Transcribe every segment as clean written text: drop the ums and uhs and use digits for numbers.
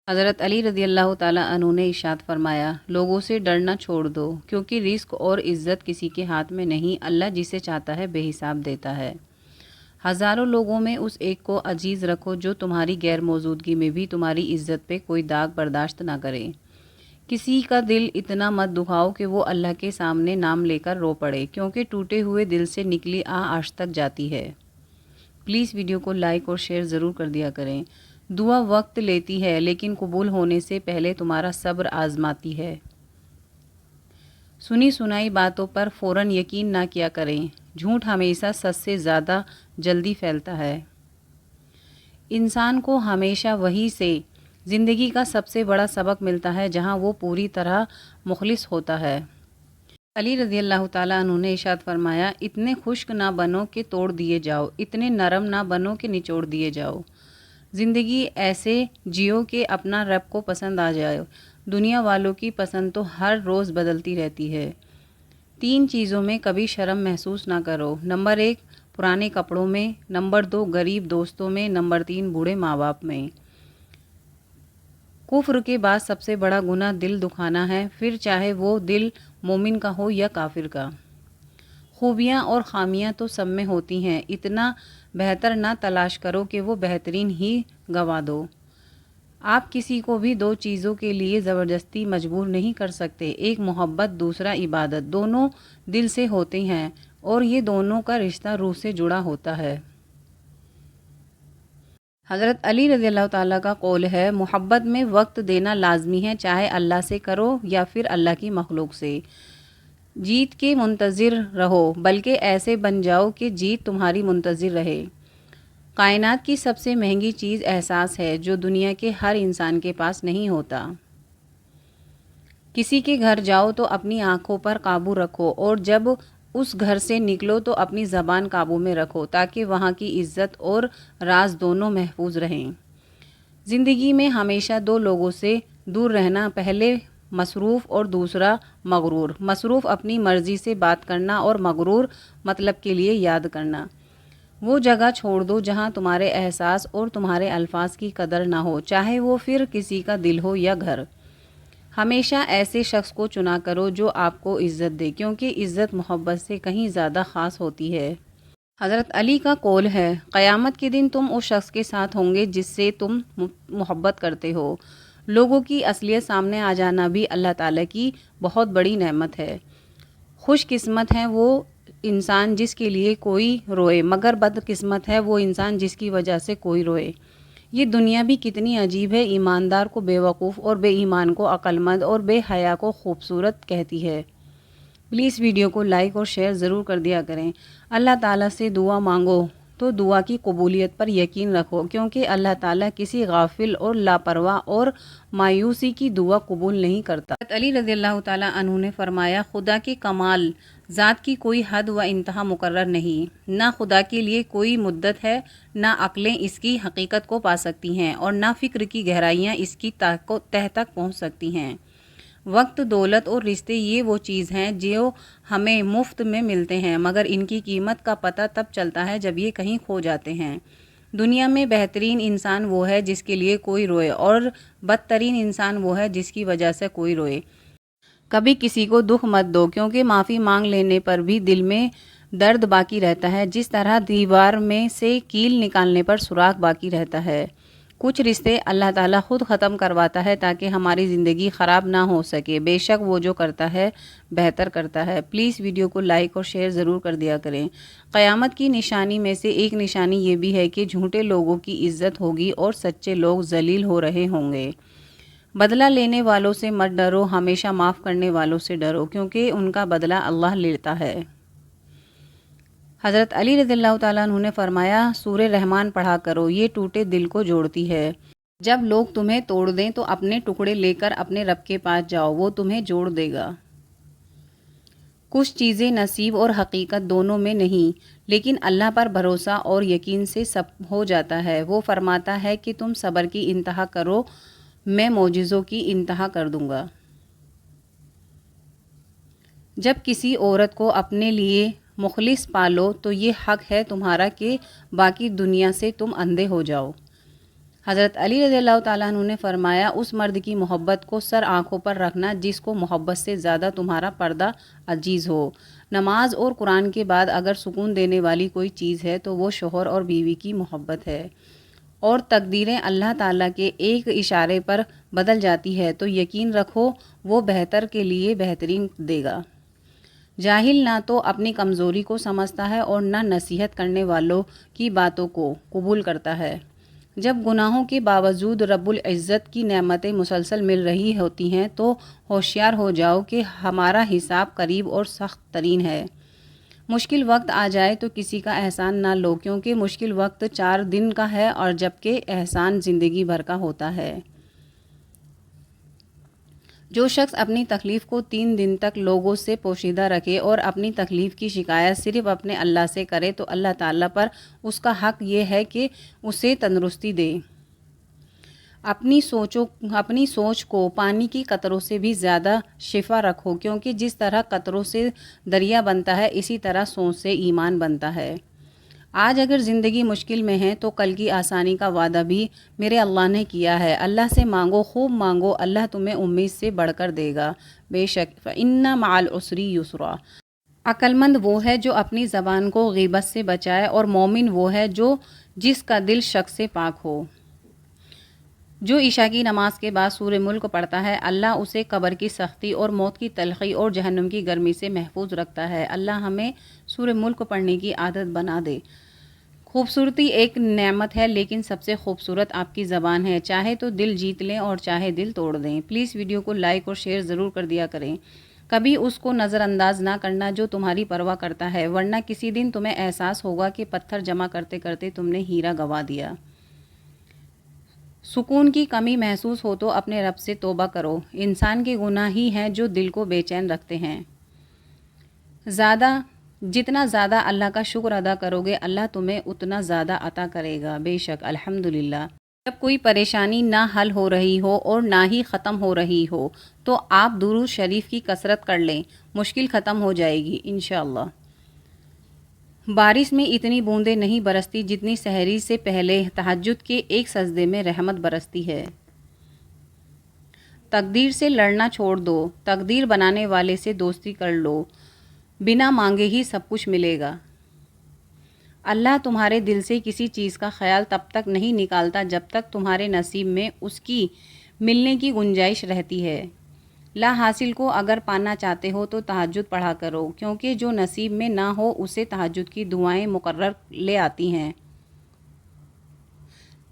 حضرت علی رضی اللہ تعالیٰ عنہ نے ارشاد فرمایا، لوگوں سے ڈرنا چھوڑ دو کیونکہ رزق اور عزت کسی کے ہاتھ میں نہیں، اللہ جسے چاہتا ہے بے حساب دیتا ہے۔ ہزاروں لوگوں میں اس ایک کو عزیز رکھو جو تمہاری غیر موجودگی میں بھی تمہاری عزت پہ کوئی داغ برداشت نہ کرے۔ کسی کا دل اتنا مت دکھاؤ کہ وہ اللہ کے سامنے نام لے کر رو پڑے، کیونکہ ٹوٹے ہوئے دل سے نکلی آہ تک جاتی ہے۔ پلیز ویڈیو کو لائک اور شیئر ضرور کر دیا کریں۔ دعا وقت لیتی ہے لیکن قبول ہونے سے پہلے تمہارا صبر آزماتی ہے۔ سنی سنائی باتوں پر فوراً یقین نہ کیا کریں، جھوٹ ہمیشہ سچ سے زیادہ جلدی پھیلتا ہے۔ انسان کو ہمیشہ وہی سے زندگی کا سب سے بڑا سبق ملتا ہے جہاں وہ پوری طرح مخلص ہوتا ہے۔ علی رضی اللہ تعالیٰ عنہ نے ارشاد فرمایا، اتنے خشک نہ بنو کہ توڑ دیے جاؤ، اتنے نرم نہ بنو کہ نچوڑ دیے جاؤ۔ زندگی ایسے جیو کہ اپنا رب کو پسند آ جائے، دنیا والوں کی پسند تو ہر روز بدلتی رہتی ہے۔ 3 چیزوں میں کبھی شرم محسوس نہ کرو۔ نمبر 1 پرانے کپڑوں میں، نمبر 2 غریب دوستوں میں، نمبر 3 بوڑھے ماں باپ میں۔ کفر کے بعد سب سے بڑا گناہ دل دکھانا ہے، پھر چاہے وہ دل مومن کا ہو یا کافر کا۔ خوبیاں اور خامیاں تو سب میں ہوتی ہیں، اتنا بہتر نہ تلاش کرو کہ وہ بہترین ہی گنوا دو۔ آپ کسی کو بھی 2 چیزوں کے لیے زبردستی مجبور نہیں کر سکتے، ایک محبت، دوسرا عبادت۔ دونوں دل سے ہوتے ہیں اور یہ دونوں کا رشتہ روح سے جڑا ہوتا ہے۔ حضرت علی رضی اللہ تعالیٰ کا قول ہے، محبت میں وقت دینا لازمی ہے، چاہے اللہ سے کرو یا پھر اللہ کی مخلوق سے۔ جیت کے منتظر رہو، بلکہ ایسے بن جاؤ کہ جیت تمہاری منتظر رہے۔ کائنات کی سب سے مہنگی چیز احساس ہے، جو دنیا کے ہر انسان کے پاس نہیں ہوتا۔ کسی کے گھر جاؤ تو اپنی آنکھوں پر قابو رکھو، اور جب اس گھر سے نکلو تو اپنی زبان قابو میں رکھو، تاکہ وہاں کی عزت اور راز دونوں محفوظ رہیں۔ زندگی میں ہمیشہ 2 لوگوں سے دور رہنا، پہلے مصروف اور دوسرا مغرور۔ مصروف اپنی مرضی سے بات کرنا اور مغرور مطلب کے لیے یاد کرنا۔ وہ جگہ چھوڑ دو جہاں تمہارے احساس اور تمہارے الفاظ کی قدر نہ ہو، چاہے وہ پھر کسی کا دل ہو یا گھر۔ ہمیشہ ایسے شخص کو چنا کرو جو آپ کو عزت دے، کیونکہ عزت محبت سے کہیں زیادہ خاص ہوتی ہے۔ حضرت علی کا قول ہے، قیامت کے دن تم اس شخص کے ساتھ ہوں گے جس سے تم محبت کرتے ہو۔ لوگوں کی اصلیت سامنے آ جانا بھی اللہ تعالیٰ کی بہت بڑی نعمت ہے۔ خوش قسمت ہے وہ انسان جس کے لیے کوئی روئے، مگر بدقسمت ہے وہ انسان جس کی وجہ سے کوئی روئے۔ یہ دنیا بھی کتنی عجیب ہے، ایماندار کو بے وقوف اور بے ایمان کو عقل مند اور بے حیا کو خوبصورت کہتی ہے۔ پلیز ویڈیو کو لائک اور شیئر ضرور کر دیا کریں۔ اللہ تعالیٰ سے دعا مانگو تو دعا کی قبولیت پر یقین رکھو، کیونکہ اللہ تعالیٰ کسی غافل اور لاپرواہ اور مایوسی کی دعا قبول نہیں کرتا۔ علی رضی اللہ تعالیٰ عنہ نے فرمایا، خدا کے کمال ذات کی کوئی حد و انتہا مقرر نہیں، نہ خدا کے لیے کوئی مدت ہے، نہ عقلیں اس کی حقیقت کو پا سکتی ہیں اور نہ فکر کی گہرائیاں اس کی تہ تک پہنچ سکتی ہیں۔ وقت، دولت اور رشتے یہ وہ چیز ہیں جو ہمیں مفت میں ملتے ہیں، مگر ان کی قیمت کا پتہ تب چلتا ہے جب یہ کہیں کھو جاتے ہیں۔ دنیا میں بہترین انسان وہ ہے جس کے لیے کوئی روئے، اور بدترین انسان وہ ہے جس کی وجہ سے کوئی روئے۔ کبھی کسی کو دکھ مت دو، کیونکہ معافی مانگ لینے پر بھی دل میں درد باقی رہتا ہے، جس طرح دیوار میں سے کیل نکالنے پر سوراخ باقی رہتا ہے۔ کچھ رشتے اللہ تعالیٰ خود ختم کرواتا ہے تاکہ ہماری زندگی خراب نہ ہو سکے، بے شک وہ جو کرتا ہے بہتر کرتا ہے۔ پلیز ویڈیو کو لائک اور شیئر ضرور کر دیا کریں۔ قیامت کی نشانی میں سے ایک نشانی یہ بھی ہے کہ جھوٹے لوگوں کی عزت ہوگی اور سچے لوگ ذلیل ہو رہے ہوں گے۔ بدلہ لینے والوں سے مت ڈرو، ہمیشہ معاف کرنے والوں سے ڈرو، کیونکہ ان کا بدلہ اللہ لیتا ہے۔ حضرت علی رضی اللہ تعالیٰ عنہ نے فرمایا، سورہ رحمان پڑھا کرو، یہ ٹوٹے دل کو جوڑتی ہے۔ جب لوگ تمہیں توڑ دیں تو اپنے ٹکڑے لے کر اپنے رب کے پاس جاؤ، وہ تمہیں جوڑ دے گا۔ کچھ چیزیں نصیب اور حقیقت دونوں میں نہیں، لیکن اللہ پر بھروسہ اور یقین سے سب ہو جاتا ہے۔ وہ فرماتا ہے کہ تم صبر کی انتہا کرو، میں معجزوں کی انتہا کر دوں گا۔ جب کسی عورت کو اپنے لیے مخلص پالو تو یہ حق ہے تمہارا کہ باقی دنیا سے تم اندھے ہو جاؤ۔ حضرت علی رضی اللہ تعالیٰ عنہ نے فرمایا، اس مرد کی محبت کو سر آنکھوں پر رکھنا جس کو محبت سے زیادہ تمہارا پردہ عزیز ہو۔ نماز اور قرآن کے بعد اگر سکون دینے والی کوئی چیز ہے تو وہ شوہر اور بیوی کی محبت ہے، اور تقدیریں اللہ تعالیٰ کے ایک اشارے پر بدل جاتی ہے تو یقین رکھو وہ بہتر کے لیے بہترین دے گا۔ جاہل نہ تو اپنی کمزوری کو سمجھتا ہے اور نہ نصیحت کرنے والوں کی باتوں کو قبول کرتا ہے۔ جب گناہوں کے باوجود رب العزت کی نعمتیں مسلسل مل رہی ہوتی ہیں تو ہوشیار ہو جاؤ کہ ہمارا حساب قریب اور سخت ترین ہے۔ مشکل وقت آ جائے تو کسی کا احسان نہ لو، کیونکہ مشکل وقت 4 دن کا ہے اور جبکہ احسان زندگی بھر کا ہوتا ہے۔ جو شخص اپنی تکلیف کو 3 دن تک لوگوں سے پوشیدہ رکھے اور اپنی تکلیف کی شکایت صرف اپنے اللہ سے کرے تو اللہ تعالیٰ پر اس کا حق یہ ہے کہ اسے تندرستی دے۔ اپنی سوچ کو پانی کی قطروں سے بھی زیادہ شفا رکھو، کیونکہ جس طرح قطروں سے دریا بنتا ہے اسی طرح سوچ سے ایمان بنتا ہے۔ آج اگر زندگی مشکل میں ہے تو کل کی آسانی کا وعدہ بھی میرے اللہ نے کیا ہے۔ اللہ سے مانگو، خوب مانگو، اللہ تمہیں امید سے بڑھ کر دے گا۔ بے شک فَإِنَّ مَعَ الْعُسْرِ يُسْرًا۔ عقل مند وہ ہے جو اپنی زبان کو غیبت سے بچائے، اور مومن وہ ہے جس کا دل شک سے پاک ہو۔ جو عشاء کی نماز کے بعد سورہ ملک پڑھتا ہے اللہ اسے قبر کی سختی اور موت کی تلخی اور جہنم کی گرمی سے محفوظ رکھتا ہے۔ اللہ ہمیں سورہ ملک پڑھنے کی عادت بنا دے۔ خوبصورتی ایک نعمت ہے، لیکن سب سے خوبصورت آپ کی زبان ہے۔ چاہے تو دل جیت لیں اور چاہے دل توڑ دیں۔ پلیز ویڈیو کو لائک اور شیئر ضرور کر دیا کریں۔ کبھی اس کو نظر انداز نہ کرنا جو تمہاری پرواہ کرتا ہے، ورنہ کسی دن تمہیں احساس ہوگا کہ پتھر جمع کرتے کرتے تم نے ہیرا گنوا دیا۔ سکون کی کمی محسوس ہو تو اپنے رب سے توبہ کرو۔ انسان کے گناہ ہی ہیں جو دل کو بے چین رکھتے ہیں۔ جتنا زیادہ اللہ کا شکر ادا کرو گے اللہ تمہیں اتنا زیادہ عطا کرے گا۔ بے شک الحمدللہ۔ جب کوئی پریشانی نہ حل ہو رہی ہو اور نہ ہی ختم ہو رہی ہو تو آپ درود شریف کی کثرت کر لیں، مشکل ختم ہو جائے گی انشاءاللہ۔ بارش میں اتنی بوندیں نہیں برستی جتنی سحری سے پہلے تہجد کے ایک سجدے میں رحمت برستی ہے۔ تقدیر سے لڑنا چھوڑ دو، تقدیر بنانے والے سے دوستی کر لو، بنا مانگے ہی سب کچھ ملے گا۔ اللہ تمہارے دل سے کسی چیز کا خیال تب تک نہیں نکالتا جب تک تمہارے نصیب میں اس کی ملنے کی گنجائش رہتی ہے۔ لا حاصل کو اگر پانا چاہتے ہو تو تہجد پڑھا کرو، کیونکہ جو نصیب میں نہ ہو اسے تہجد کی دعائیں مقرر لے آتی ہیں۔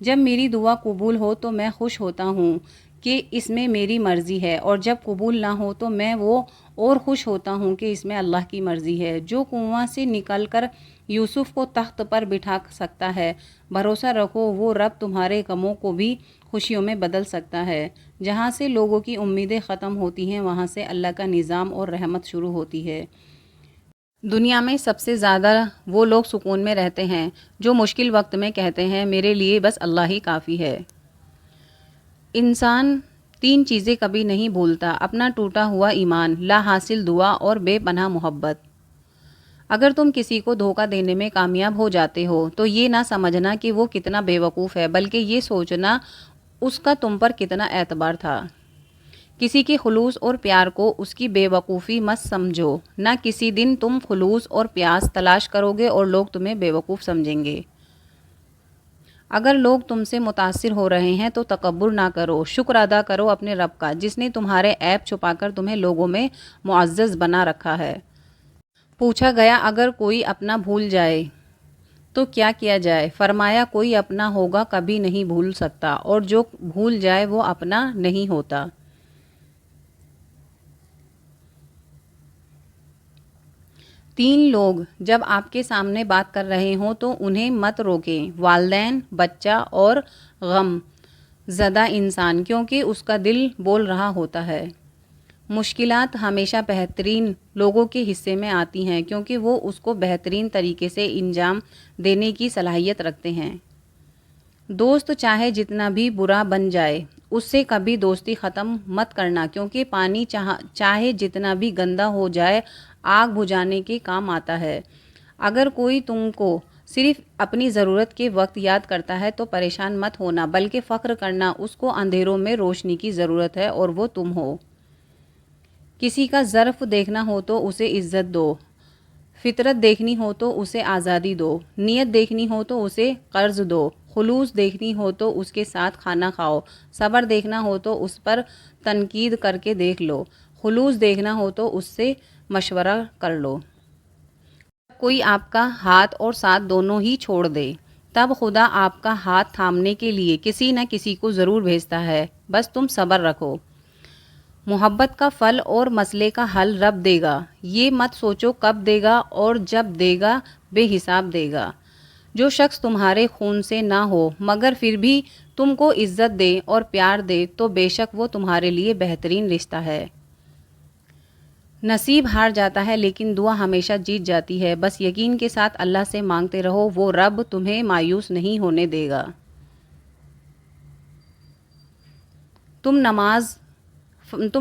جب میری دعا قبول ہو تو میں خوش ہوتا ہوں کہ اس میں میری مرضی ہے، اور جب قبول نہ ہو تو میں وہ اور خوش ہوتا ہوں کہ اس میں اللہ کی مرضی ہے۔ جو کنواں سے نکل کر یوسف کو تخت پر بٹھا سکتا ہے، بھروسہ رکھو وہ رب تمہارے غموں کو بھی خوشیوں میں بدل سکتا ہے۔ جہاں سے لوگوں کی امیدیں ختم ہوتی ہیں وہاں سے اللہ کا نظام اور رحمت شروع ہوتی ہے۔ دنیا میں سب سے زیادہ وہ لوگ سکون میں رہتے ہیں جو مشکل وقت میں کہتے ہیں میرے لیے بس اللہ ہی کافی ہے۔ انسان 3 چیزیں کبھی نہیں بھولتا: اپنا ٹوٹا ہوا ایمان، لا حاصل دعا اور بے پناہ محبت۔ اگر تم کسی کو دھوکہ دینے میں کامیاب ہو جاتے ہو تو یہ نہ سمجھنا کہ وہ کتنا بے وقوف ہے، بلکہ یہ سوچنا اس کا تم پر کتنا اعتبار تھا۔ کسی کے خلوص اور پیار کو اس کی بے وقوفی مت سمجھو، نہ کسی دن تم خلوص اور پیاس تلاش کرو گے اور لوگ تمہیں بے وقوف سمجھیں گے۔ اگر لوگ تم سے متاثر ہو رہے ہیں تو تکبر نہ کرو، شکر ادا کرو اپنے رب کا جس نے تمہارے عیب چھپا کر تمہیں لوگوں میں معزز بنا رکھا ہے۔ پوچھا گیا اگر کوئی اپنا بھول جائے تو کیا کیا جائے؟ فرمایا کوئی اپنا ہوگا کبھی نہیں بھول سکتا، اور جو بھول جائے وہ اپنا نہیں ہوتا۔ تین لوگ جب آپ کے سامنے بات کر رہے ہوں تو انہیں مت روکیں: والدین، بچہ اور غم زدہ انسان، کیونکہ اس کا دل بول رہا ہوتا ہے۔ مشکلات ہمیشہ بہترین لوگوں کے حصے میں آتی ہیں کیونکہ وہ اس کو بہترین طریقے سے انجام دینے کی صلاحیت رکھتے ہیں۔ دوست چاہے جتنا بھی برا بن جائے اس سے کبھی دوستی ختم مت کرنا، کیونکہ پانی چاہے جتنا بھی گندا ہو جائے آگ بجھانے کے کام آتا ہے۔ اگر کوئی تم کو صرف اپنی ضرورت کے وقت یاد کرتا ہے تو پریشان مت ہونا، بلکہ فخر کرنا، اس کو اندھیروں میں روشنی کی ضرورت ہے اور وہ تم ہو۔ کسی کا ظرف دیکھنا ہو تو اسے عزت دو، فطرت دیکھنی ہو تو اسے آزادی دو، نیت دیکھنی ہو تو اسے قرض دو، خلوص دیکھنی ہو تو اس کے ساتھ کھانا کھاؤ، صبر دیکھنا ہو تو اس پر تنقید کر کے دیکھ لو، خلوص دیکھنا ہو تو اس سے مشورہ کر لو۔ کوئی آپ کا ہاتھ اور ساتھ دونوں ہی چھوڑ دے، تب خدا آپ کا ہاتھ تھامنے کے لیے کسی نہ کسی کو ضرور بھیجتا ہے، بس تم صبر رکھو۔ محبت کا پھل اور مسئلے کا حل رب دے گا، یہ مت سوچو کب دے گا، اور جب دے گا بے حساب دے گا۔ جو شخص تمہارے خون سے نہ ہو مگر پھر بھی تم کو عزت دے اور پیار دے تو بے شک وہ تمہارے لیے بہترین رشتہ ہے۔ نصیب ہار جاتا ہے لیکن دعا ہمیشہ جیت جاتی ہے، بس یقین کے ساتھ اللہ سے مانگتے رہو، وہ رب تمہیں مایوس نہیں ہونے دے گا۔ تم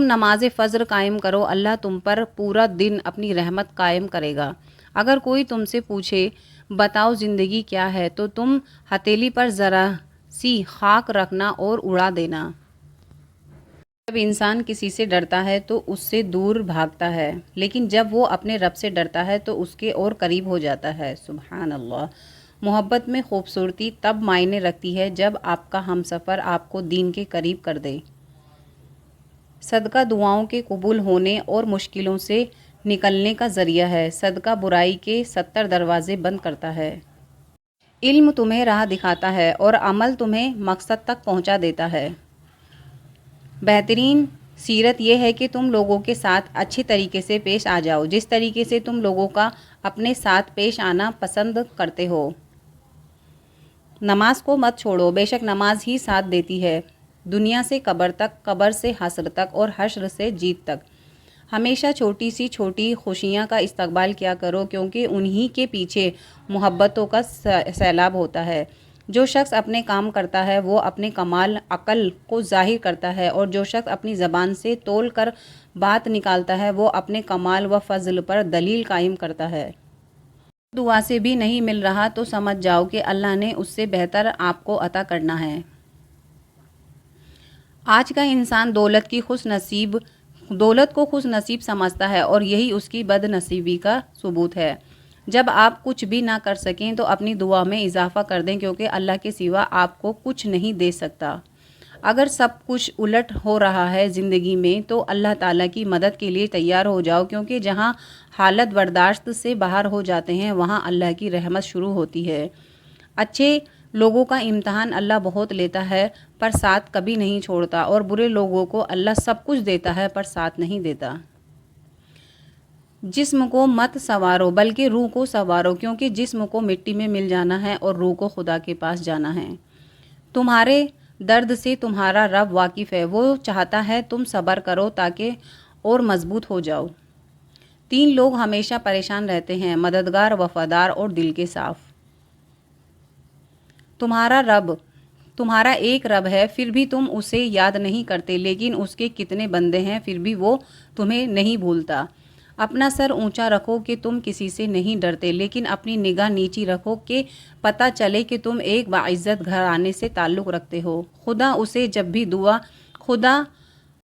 نماز فجر قائم کرو، اللہ تم پر پورا دن اپنی رحمت قائم کرے گا۔ اگر کوئی تم سے پوچھے بتاؤ زندگی کیا ہے تو تم ہتھیلی پر ذرا سی خاک رکھنا اور اڑا دینا۔ جب انسان کسی سے ڈرتا ہے تو اس سے دور بھاگتا ہے، لیکن جب وہ اپنے رب سے ڈرتا ہے تو اس کے اور قریب ہو جاتا ہے۔ سبحان اللہ۔ محبت میں خوبصورتی تب معنی رکھتی ہے جب آپ کا ہمسفر آپ کو دین کے قریب کر دے۔ صدقہ دعاؤں کے قبول ہونے اور مشکلوں سے نکلنے کا ذریعہ ہے، صدقہ برائی کے 70 دروازے بند کرتا ہے۔ علم تمہیں راہ دکھاتا ہے اور عمل تمہیں مقصد تک پہنچا دیتا ہے۔ بہترین سیرت یہ ہے کہ تم لوگوں کے ساتھ اچھی طریقے سے پیش آ جاؤ، جس طریقے سے تم لوگوں کا اپنے ساتھ پیش آنا پسند کرتے ہو۔ نماز کو مت چھوڑو، بے شک نماز ہی ساتھ دیتی ہے، دنیا سے قبر تک، قبر سے حشر تک اور حشر سے جیت تک۔ ہمیشہ چھوٹی سی چھوٹی خوشیاں کا استقبال کیا کرو، کیونکہ انہی کے پیچھے محبتوں کا سیلاب ہوتا ہے۔ جو شخص اپنے کام کرتا ہے وہ اپنے کمال عقل کو ظاہر کرتا ہے، اور جو شخص اپنی زبان سے تول کر بات نکالتا ہے وہ اپنے کمال و فضل پر دلیل قائم کرتا ہے۔ دعا سے بھی نہیں مل رہا تو سمجھ جاؤ کہ اللہ نے اس سے بہتر آپ کو عطا کرنا ہے۔ آج کا انسان دولت کو خوش نصیب سمجھتا ہے اور یہی اس کی بد نصیبی کا ثبوت ہے۔ جب آپ کچھ بھی نہ کر سکیں تو اپنی دعا میں اضافہ کر دیں، کیونکہ اللہ کے سوا آپ کو کچھ نہیں دے سکتا۔ اگر سب کچھ الٹ ہو رہا ہے زندگی میں تو اللہ تعالیٰ کی مدد کے لیے تیار ہو جاؤ، کیونکہ جہاں حالت برداشت سے باہر ہو جاتے ہیں وہاں اللہ کی رحمت شروع ہوتی ہے۔ اچھے لوگوں کا امتحان اللہ بہت لیتا ہے پر ساتھ کبھی نہیں چھوڑتا، اور برے لوگوں کو اللہ سب کچھ دیتا ہے پر ساتھ نہیں دیتا۔ جسم کو مت سنوارو بلکہ روح کو سنوارو، کیونکہ جسم کو مٹی میں مل جانا ہے اور روح کو خدا کے پاس جانا ہے۔ تمہارے درد سے تمہارا رب واقف ہے، وہ چاہتا ہے تم صبر کرو تاکہ اور مضبوط ہو جاؤ۔ 3 لوگ ہمیشہ پریشان رہتے ہیں، مددگار، وفادار اور دل کے صاف۔ تمہارا ایک رب ہے، پھر بھی تم اسے یاد نہیں کرتے، لیکن اس کے کتنے بندے ہیں پھر بھی وہ تمہیں نہیں بھولتا۔ اپنا سر اونچا رکھو کہ تم کسی سے نہیں ڈرتے، لیکن اپنی نگاہ نیچی رکھو کہ پتہ چلے کہ تم ایک باعزت گھرانے سے تعلق رکھتے ہو۔ خدا